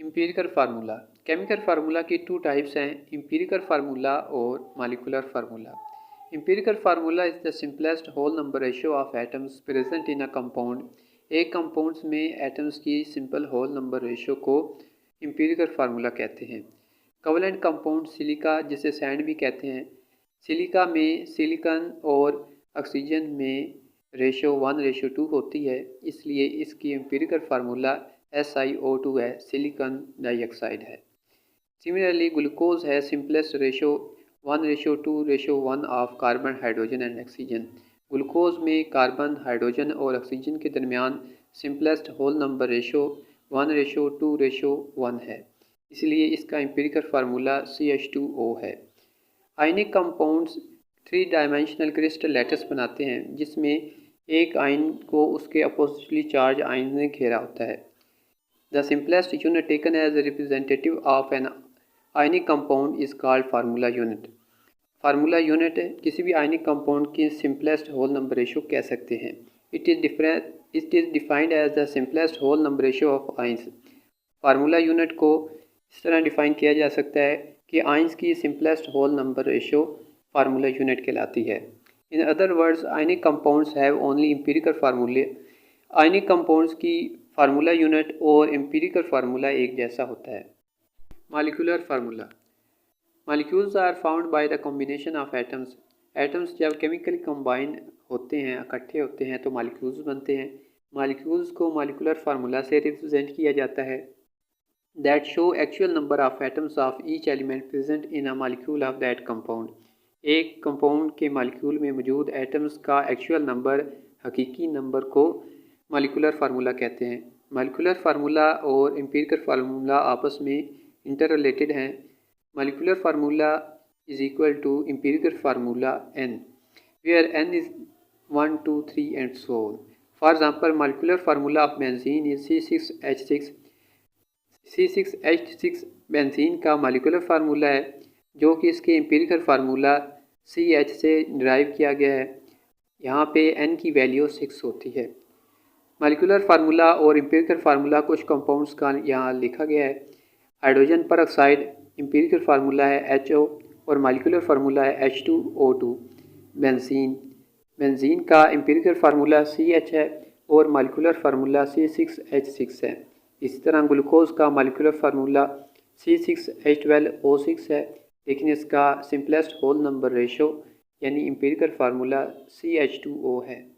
Empirical formula. Chemical formula की two types हैं, empirical formula और molecular formula. Empirical formula is the simplest whole number ratio of atoms present in a compound. एक compounds में atoms की simple whole number ratio को empirical formula कहते हैं। Covalent compound silica, जिसे sand भी कहते हैं, सिलिका में सिलिकॉन और ऑक्सीजन में रेशियो 1:2 होती है, इसलिए इसकी एम्पिरिकल फार्मूला SiO2 है, सिलिकॉन डाइऑक्साइड है। सिमिलरली ग्लूकोज है simplest ratio 1:2:1 of carbon, hydrogen and oxygen. Glucose में कार्बन, हाइड्रोजन और ऑक्सीजन के दरमियान सिंपलेस्ट होल नंबर रेशियो 1:2:1 है, इसलिए इसका एम्पिरिकल फार्मूला CH2O है। Ionic compounds 3 dimensional crystal lattice बनाते हैं, जिसमें एक आयन को उसके अपोजिटली चार्ज आयन ने घेरा होता है। The simplest unit taken as a representative of an ionic compound is called formula unit. Formula unit किसी भी आयनिक कंपाउंड की सिंपलेस्ट होल नंबर रेशियो कह सकते हैं। It is defined as the simplest whole number ratio of ions. Formula unit को इस तरह डिफाइन किया जा सकता है कि आयंस की simplest whole number ratio formula unit कहलाती है। इन अदर वर्ड्स, आयनिक कंपाउंड्स हैव ओनली एम्पिरिकल फार्मूले। आयनिक कंपाउंड्स की फार्मूला यूनिट और एम्पिरिकल फार्मूला एक जैसा होता है। Molecular formula. Molecules are found by the combination of atoms. Atoms जब केमिकली कंबाइन होते हैं, इकट्ठे होते हैं, तो मॉलिक्यूल्स बनते हैं। मॉलिक्यूल्स को मॉलिक्यूलर फार्मूला से रिप्रेजेंट किया जाता है that show actual number of atoms of each element present in a molecule of that compound. एक कंपाउंड के मॉलिक्यूल में मौजूद एटम्स का एक्चुअल नंबर, हकीकी नंबर को मॉलिक्यूलर फार्मूला कहते हैं। मॉलिक्यूलर फार्मूला और एम्पिरिकल फार्मूला आपस में इंटर रिलेटेड हैं। Molecular formula is equal to empirical formula n, where n is 1, 2, 3 and so on. For example, molecular formula of benzene is C6H6। C6H6 benzene का molecular formula है, जो कि इसके empirical formula CH से derive किया गया है। यहाँ पे n की वैल्यू 6 होती है। मॉलिक्यूलर फार्मूला और एम्पिरिकल फार्मूला कुछ कंपाउंड्स का यहाँ लिखा गया है। हाइड्रोजन पर ऑक्साइड एम्पिरिकल फार्मूला है HO और मॉलिक्यूलर फार्मूला है H2O2। बेंजीन का एम्पिरिकल फार्मूला CH है और मॉलिक्यूलर फार्मूला C6H6 है। इसी तरह ग्लूकोज का मॉलिक्यूलर फार्मूला C6H12O6 है, लेकिन इसका सिंपलेस्ट होल नंबर रेशियो यानी एम्पिरिकल फार्मूला CH2O है।